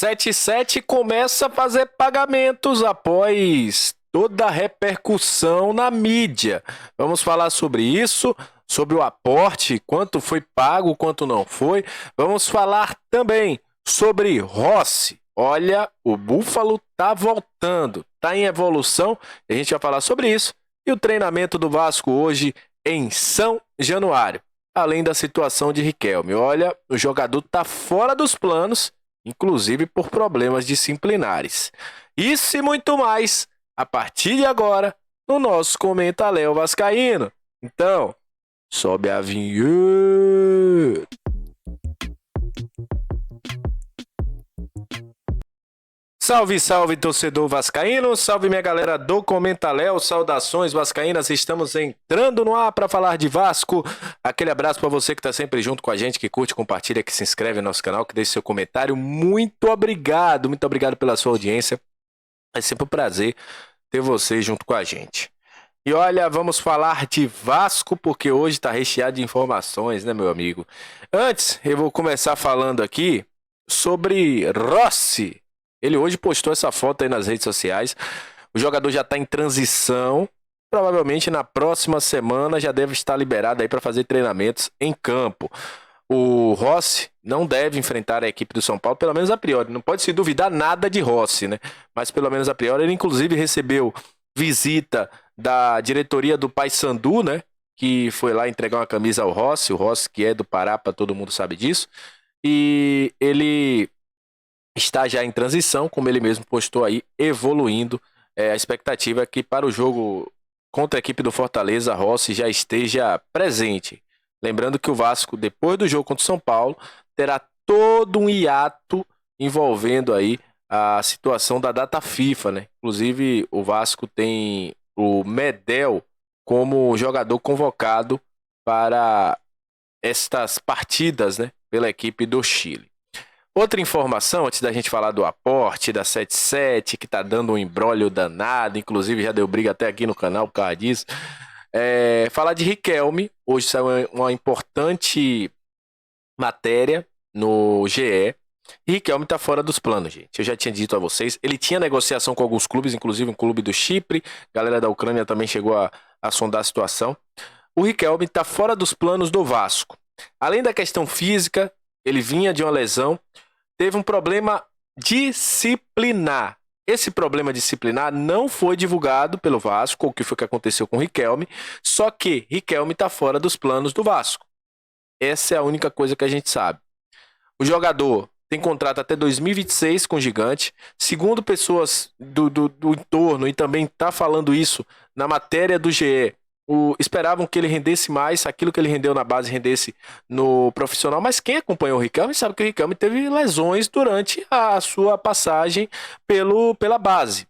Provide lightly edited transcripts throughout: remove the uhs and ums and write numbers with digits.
77 começa a fazer pagamentos após toda a repercussão na mídia. Vamos falar sobre isso, sobre o aporte, quanto foi pago, quanto não foi. Vamos falar também sobre Rossi. Olha, o Búfalo tá voltando, tá em evolução. A gente vai falar sobre isso. E o treinamento do Vasco hoje em São Januário. Além da situação de Riquelme. Olha, o jogador tá fora dos planos, inclusive por problemas disciplinares. Isso e muito mais, a partir de agora, no nosso Comenta Léo Vascaíno. Então, sobe a vinheta. Salve, salve, torcedor vascaíno, salve minha galera do Comenta Léo, saudações vascaínas, estamos entrando no ar para falar de Vasco. Aquele abraço para você que está sempre junto com a gente, que curte, compartilha, que se inscreve no nosso canal, que deixa seu comentário. Muito obrigado pela sua audiência, é sempre um prazer ter você junto com a gente. E olha, vamos falar de Vasco, porque hoje está recheado de informações, né, meu amigo? Antes, eu vou começar falando aqui sobre Rossi. Ele hoje postou essa foto aí nas redes sociais. O jogador já está em transição. Provavelmente na próxima semana já deve estar liberado aí para fazer treinamentos em campo. O Rossi não deve enfrentar a equipe do São Paulo, pelo menos a priori. Não pode se duvidar nada de Rossi, né? Mas pelo menos a priori. Ele inclusive recebeu visita da diretoria do Paysandu, né? Que foi lá entregar uma camisa ao Rossi. O Rossi que é do Pará, todo mundo sabe disso. E ele está já em transição, como ele mesmo postou aí, evoluindo. A expectativa é que para o jogo contra a equipe do Fortaleza, Rossi já esteja presente. Lembrando que o Vasco, depois do jogo contra o São Paulo, terá todo um hiato envolvendo aí a situação da data FIFA, né? Inclusive, o Vasco tem o Medel como jogador convocado para estas partidas, né? Pela equipe do Chile. Outra informação, antes da gente falar do aporte da 77, que tá dando um imbróglio danado, inclusive já deu briga até aqui no canal por causa disso, falar de Riquelme. Hoje saiu uma importante matéria no GE, e Riquelme tá fora dos planos, gente. Eu já tinha dito a vocês, ele tinha negociação com alguns clubes, inclusive um clube do Chipre, a galera da Ucrânia também chegou a sondar a situação. O Riquelme tá fora dos planos do Vasco. Além da questão física, ele vinha de uma lesão, teve um problema disciplinar. Esse problema disciplinar não foi divulgado pelo Vasco, o que foi que aconteceu com o Riquelme, só que Riquelme está fora dos planos do Vasco. Essa é a única coisa que a gente sabe. O jogador tem contrato até 2026 com o Gigante. Segundo pessoas do entorno, e também está falando isso na matéria do GE, esperavam que ele rendesse mais, aquilo que ele rendeu na base rendesse no profissional, mas quem acompanhou o Riquelme sabe que o Riquelme teve lesões durante a sua passagem pela base.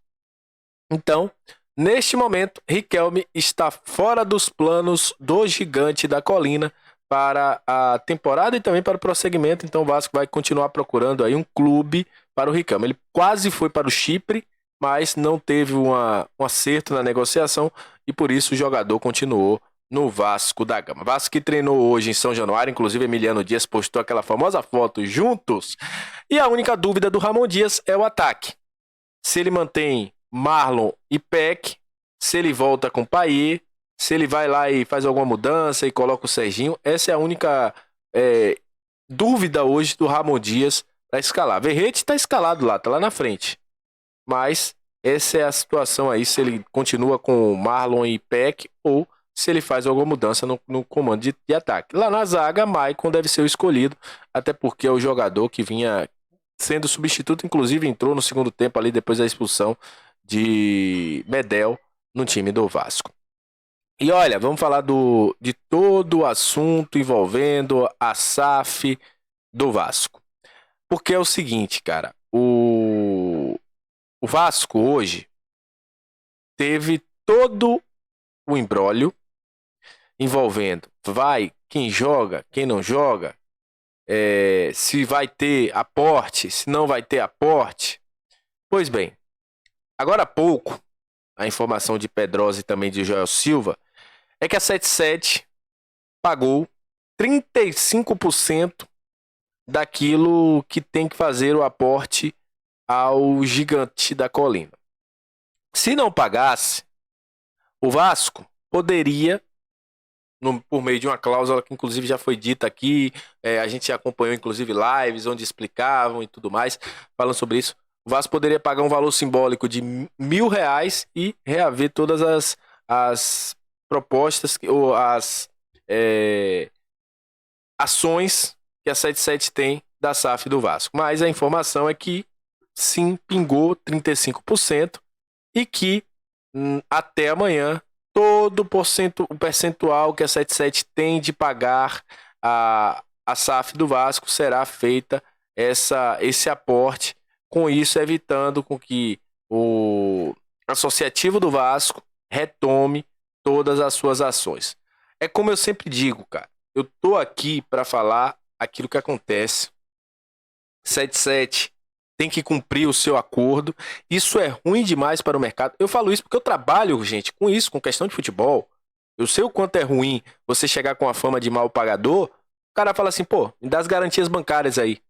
Então, neste momento, Riquelme está fora dos planos do Gigante da Colina para a temporada e também para o prosseguimento. Então o Vasco vai continuar procurando aí um clube para o Riquelme. Ele quase foi para o Chipre, mas não teve um acerto na negociação e por isso o jogador continuou no Vasco da Gama. Vasco que treinou hoje em São Januário, inclusive Emiliano Dias postou aquela famosa foto juntos. E a única dúvida do Ramon Dias é o ataque. Se ele mantém Marlon e Peck, se ele volta com Payet, se ele vai lá e faz alguma mudança e coloca o Serginho. Essa é a única dúvida hoje do Ramon Dias para escalar. Verrete está escalado lá, está lá na frente. Mas essa é a situação aí, se ele continua com Marlon e Peck ou se ele faz alguma mudança no comando de ataque. Lá na zaga, Maicon deve ser o escolhido, até porque é o jogador que vinha sendo substituto, inclusive entrou no segundo tempo ali depois da expulsão de Medel no time do Vasco. E olha, vamos falar de todo o assunto envolvendo a SAF do Vasco. Porque é o seguinte, cara, o Vasco hoje teve todo o imbróglio envolvendo quem joga, quem não joga, se vai ter aporte, se não vai ter aporte. Pois bem, agora há pouco, a informação de Pedrosa e também de Joel Silva é que a 77 pagou 35% daquilo que tem que fazer o aporte ao Gigante da Colina. Se não pagasse, o Vasco poderia, por meio de uma cláusula que inclusive já foi dita aqui, a gente acompanhou inclusive lives onde explicavam e tudo mais, falando sobre isso, o Vasco poderia pagar um valor simbólico de R$ 1.000 e reaver todas as propostas ou as ações que a 77 tem da SAF do Vasco. Mas a informação é que sim, pingou 35% e que até amanhã todo o percentual que a 77 tem de pagar a SAF do Vasco será feita esse aporte, com isso evitando com que o associativo do Vasco retome todas as suas ações. É como eu sempre digo, cara, eu tô aqui para falar aquilo que acontece. 77 tem que cumprir o seu acordo. Isso é ruim demais para o mercado. Eu falo isso porque eu trabalho, gente, com isso, com questão de futebol. Eu sei o quanto é ruim você chegar com a fama de mal pagador. O cara fala assim, pô, me dá as garantias bancárias aí.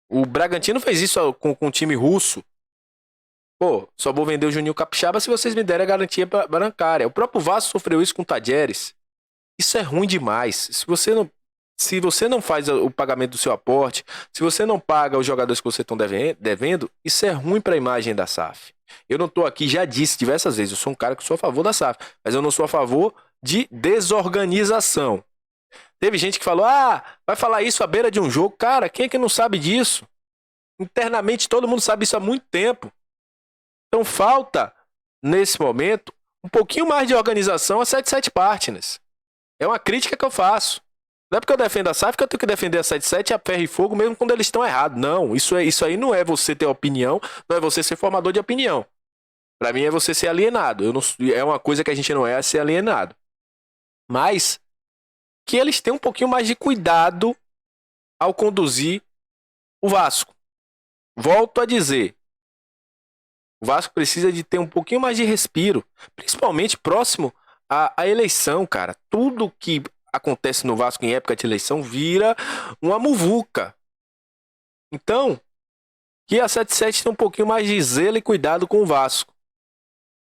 O Bragantino fez isso com o time russo. Pô, só vou vender o Juninho Capixaba se vocês me derem a garantia bancária. O próprio Vasco sofreu isso com o Tadieres. Isso é ruim demais. Se você não faz o pagamento do seu aporte, se você não paga os jogadores que você está devendo, isso é ruim para a imagem da SAF. Eu não estou aqui, já disse diversas vezes, eu sou um cara que sou a favor da SAF, mas eu não sou a favor de desorganização. Teve gente que falou, vai falar isso à beira de um jogo. Cara, quem é que não sabe disso? Internamente todo mundo sabe isso há muito tempo. Então falta, nesse momento, um pouquinho mais de organização a 77 Partners. É uma crítica que eu faço. Não é porque eu defendo a SAF que eu tenho que defender a 77 a ferro e fogo, mesmo quando eles estão errados. Não, isso aí não é você ter opinião, não é você ser formador de opinião. Pra mim é você ser alienado. É uma coisa que a gente não é ser alienado. Mas que eles tenham um pouquinho mais de cuidado ao conduzir o Vasco. Volto a dizer, o Vasco precisa de ter um pouquinho mais de respiro, principalmente próximo à eleição, cara. Tudo que acontece no Vasco em época de eleição vira uma muvuca. Então, que a 77 tem um pouquinho mais de zelo e cuidado com o Vasco.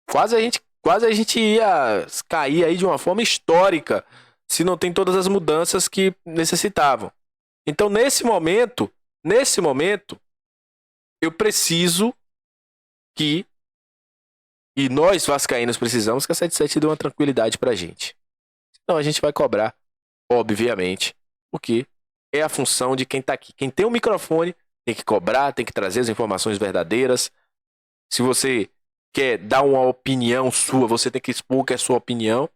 Quase a gente ia cair aí de uma forma histórica se não tem todas as mudanças que necessitavam. Então, nesse momento, eu preciso que, e nós vascaínos precisamos, que a 77 dê uma tranquilidade pra gente. Então a gente vai cobrar, obviamente, porque é a função de quem tá aqui. Quem tem um microfone tem que cobrar, tem que trazer as informações verdadeiras. Se você quer dar uma opinião sua, você tem que expor que é sua opinião.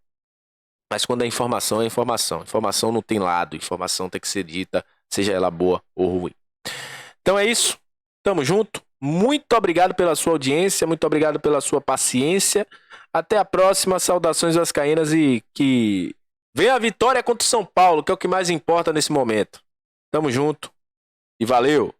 Mas quando é informação, é informação. Informação não tem lado, informação tem que ser dita, seja ela boa ou ruim. Então é isso, tamo junto. Muito obrigado pela sua audiência, muito obrigado pela sua paciência. Até a próxima, saudações vascaínas e que venha a vitória contra o São Paulo, que é o que mais importa nesse momento. Tamo junto e valeu!